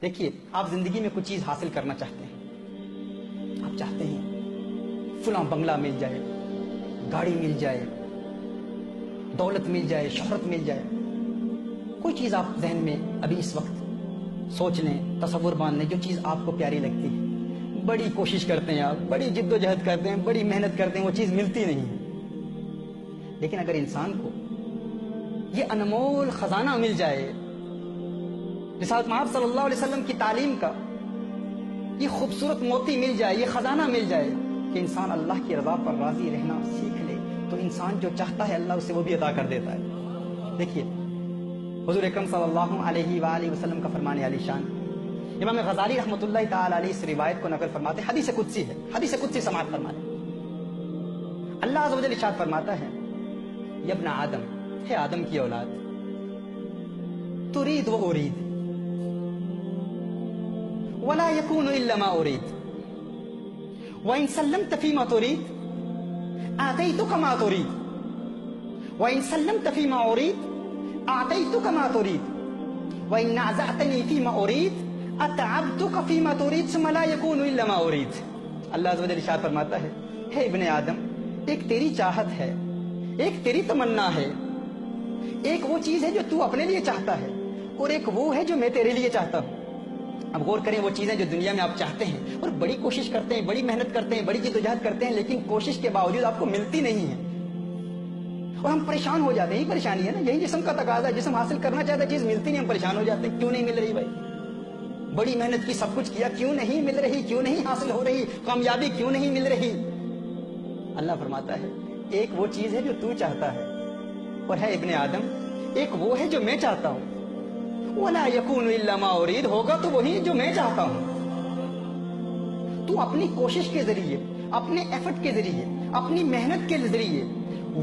دیکھیے، آپ زندگی میں کچھ چیز حاصل کرنا چاہتے ہیں، آپ چاہتے ہیں فلاں بنگلہ مل جائے، گاڑی مل جائے، دولت مل جائے، شہرت مل جائے، کوئی چیز آپ ذہن میں ابھی اس وقت سوچ لیں، تصور باندھ لیں، جو چیز آپ کو پیاری لگتی ہے، بڑی کوشش کرتے ہیں آپ، بڑی جد و جہد کرتے ہیں، بڑی محنت کرتے ہیں، وہ چیز ملتی نہیں ہے۔ لیکن اگر انسان کو یہ انمول خزانہ مل جائے، رسالت محمد صلی اللہ علیہ وسلم کی تعلیم کا یہ خوبصورت موتی مل جائے، یہ خزانہ مل جائے کہ انسان اللہ کی رضا پر راضی رہنا سیکھ لے، تو انسان جو چاہتا ہے اللہ اسے وہ بھی عطا کر دیتا ہے۔ دیکھیے، حضور اکرم صلی اللہ علیہ وآلہ وسلم کا فرمان علی شان، امام غزالی رحمۃ اللہ تعالی علیہ اس روایت کو نقل فرماتے ہیں، حدیث قدسی ہے، حدیث قدسی سماعت فرماتے ہیں۔ اللہ عز و جل ارشاد فرماتا ہے، یا ابن آدم، ہے آدم کی اولاد، ترید و ارید ولا يكون الا ما اريد وان سلمت فيما تريد اعطيتك ما تريد وان سلمت فيما اريد اعطيتك ما تريد وان نازعتني فيما اريد اتعبتك فيما تريد ثم لا يكون الا ما اريد۔ اللہ عز و جل ارشاد فرماتا ہے، ہے ابن آدم، ایک تیری چاہت ہے، ایک تیری تمنا ہے، ایک وہ چیز ہے جو تو اپنے لیے چاہتا ہے، اور ایک وہ ہے جو میں تیرے لیے چاہتا ہوں۔ اب غور کریں، وہ چیزیں جو دنیا میں آپ چاہتے ہیں اور بڑی کوشش کرتے ہیں، بڑی محنت کرتے ہیں، بڑی جدوجہد کرتے ہیں، لیکن کوشش کے باوجود آپ کو ملتی نہیں ہے، اور ہم پریشان ہو جاتے ہیں۔ یہی پریشانی ہے نا، یہی جسم کا تقاضا ہے، جسم حاصل کرنا چاہتا ہے، چیز ملتی نہیں، ہم پریشان ہو جاتے ہیں، کیوں نہیں مل رہی بھائی؟ بڑی محنت کی، سب کچھ کیا، کیوں نہیں مل رہی، کیوں نہیں حاصل ہو رہی، کامیابی کیوں نہیں مل رہی؟ اللہ فرماتا ہے، ایک وہ چیز ہے جو تو چاہتا ہے، اور ہے ابن آدم، ایک وہ ہے جو میں چاہتا ہوں، وَلَا يَكُونُ إِلَّا مَا أُرِيدُ، ہوگا تو وہی جو میں چاہتا ہوں۔ تو اپنی کوشش کے ذریعے، اپنے ایفرٹ کے ذریعے، اپنی محنت کے ذریعے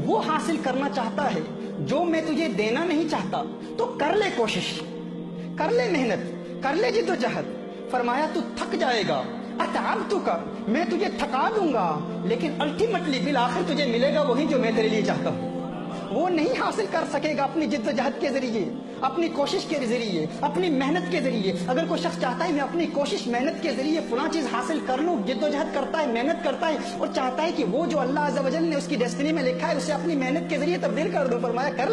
وہ حاصل کرنا چاہتا ہے جو میں تجھے دینا نہیں چاہتا، تو کر لے کوشش، کر لے محنت، کر لے جد و جہد۔ فرمایا تو تھک جائے گا، اتعبتک، میں تجھے تھکا دوں گا، لیکن الٹیمیٹلی بالآخر تجھے ملے گا وہی جو میں تیرے لیے چاہتا ہوں۔ وہ نہیں حاصل کر سکے گا اپنی جد و جہد کے ذریعے، اپنی کوشش کے ذریعے، اپنی محنت کے ذریعے۔ اگر کوئی شخص چاہتا ہے میں اپنی کوشش محنت کے ذریعے فلاں چیز حاصل کر لوں، جد و جہد کرتا ہے، محنت کرتا ہے، اور چاہتا ہے کہ وہ جو اللہ عز و جل نے اس کی ڈیسٹنی میں لکھا ہے اسے اپنی محنت کے ذریعے تبدیل کر دوں، فرمایا کر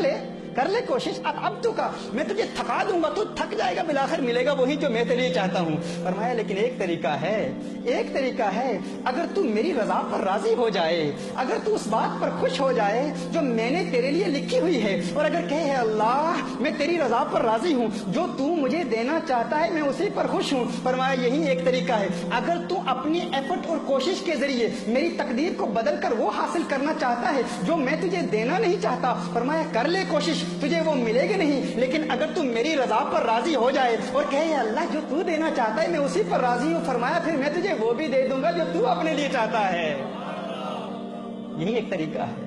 لے کوشش، اب تو کا میں تجھے تھکا دوں گا، تو تھک جائے گا، بالآخر ملے گا وہی جو میں تیرے لیے چاہتا ہوں۔ فرمایا لیکن ایک طریقہ ہے، اگر تو میری رضا پر راضی ہو جائے، اگر تو اس بات پر خوش ہو جائے جو میں نے تیرے لیے لکھی ہوئی ہے، اور اگر کہے اللہ میں تیری رضا پر راضی ہوں، جو تو مجھے دینا چاہتا ہے میں اسی پر خوش ہوں، فرمایا یہی ایک طریقہ ہے۔ اگر تو اپنی ایفرٹ اور کوشش کے ذریعے میری تقدیر کو بدل کر وہ حاصل کرنا چاہتا ہے جو میں تجھے دینا نہیں چاہتا، فرمایا کر لے کوشش، تجھے وہ ملے گی نہیں، لیکن اگر تم میری رضا پر راضی ہو جائے اور کہے اللہ جو تو دینا چاہتا ہے میں اسی پر راضی ہوں، فرمایا پھر میں تجھے وہ بھی دے دوں گا جو تو اپنے لیے چاہتا ہے۔ یہی ایک طریقہ ہے،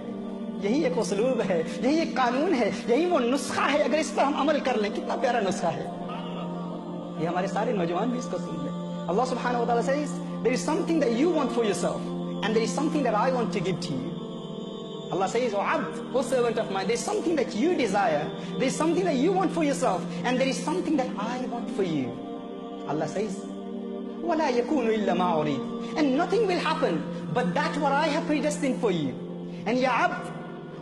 یہی ایک اسلوب ہے، یہی ایک قانون ہے، یہی وہ نسخہ ہے، اگر اس پر ہم عمل کر لیں، کتنا پیارا نسخہ ہے یہ، ہمارے سارے نوجوان بھی اس کو سن لیں۔ اللہ سبحانہ و تعالیٰ says there is something that you want for yourself and there is something that I want to give to you. Allah says, O Abd, O servant of mine, there is something that you desire, there is something that you want for yourself, and there is something that I want for you. Allah says, وَلَا يَكُونُ إِلَّا مَا أُرِيدُ, and nothing will happen but that what I have predestined for you. And Ya Abd,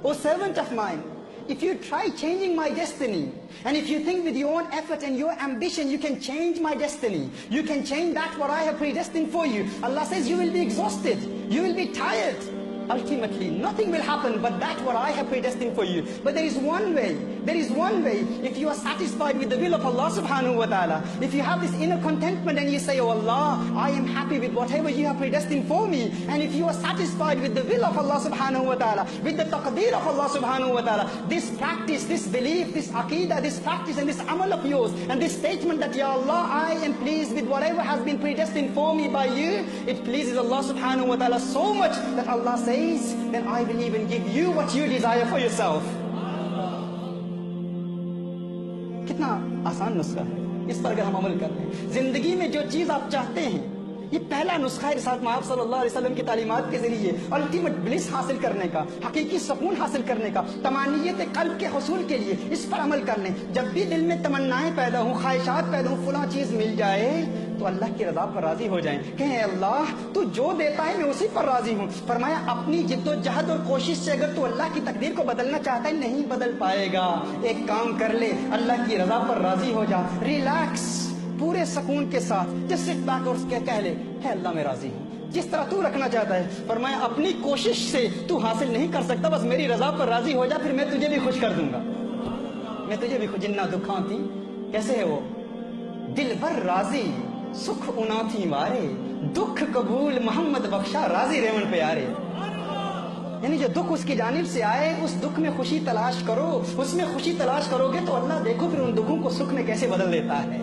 O servant of mine, if you try changing my destiny, and if you think with your own effort and your ambition you can change my destiny, you can change that what I have predestined for you, Allah says you will be exhausted, you will be tired. Ultimately, nothing will happen but that what I have predestined for you. But there is one way, if you are satisfied with the will of Allah subhanahu wa ta'ala, if you have this inner contentment and you say, oh Allah, I am happy with whatever you have predestined for me, and if you are satisfied with the will of Allah subhanahu wa ta'ala, with the taqdeer of Allah subhanahu wa ta'ala, this practice, this belief, this aqidah, this practice and this amal of yours, and this statement that, Ya Allah, I am pleased with whatever has been predestined for me by you, it pleases Allah subhanahu wa ta'ala so much that Allah says, then I will even give you what you desire for yourself. کتنا آسان نسخہ ہے، اس پر اگر ہم عمل کر لیں، زندگی میں جو چیز آپ چاہتے ہیں یہ پہلا نسخہ ہے رسالت مآب صلی اللہ علیہ وسلم کی تعلیمات کے ذریعے الٹیمیٹ بلس حاصل کرنے کا، حقیقی سکون حاصل کرنے کا، تمانیت قلب کے حصول کے لیے اس پر عمل کرنے. جب بھی دل میں تمنائیں پیدا ہوں، خواہشات پیدا ہوں، فلاں چیز مل جائے تو اللہ کی رضا پر راضی ہو جائیں. کہیں اے اللہ تو جو دیتا ہے میں اسی پر راضی ہوں. فرمایا اپنی جد و جہد اور کوشش سے اگر تو اللہ کی تقدیر کو بدلنا چاہتا ہے نہیں بدل پائے گا. ایک کام کر لے، اللہ کی رضا پر راضی ہو جا، ریلیکس، پورے سکون کے ساتھ جس سٹ بیک اور کہہ لے ہے اللہ میں راضی ہوں جس طرح تو رکھنا چاہتا ہے. فرمایا اپنی کوشش سے تو حاصل نہیں کر سکتا، بس میری رضا پر راضی ہو جا، پھر میں تجھے بھی خوش کر دوں گا. میں تجھے بھی خوش. جنہ دکھاں تھی کیسے ہے وہ، دل بر راضی سکھ انا تھی وارے، دکھ قبول محمد بخشا راضی ریون پیارے. یعنی جو دکھ اس کی جانب سے آئے اس دکھ میں خوشی تلاش کرو، اس میں خوشی تلاش کرو گے تو اللہ دیکھو پھر ان دکھوں کو سکھ میں کیسے بدل دیتا ہے.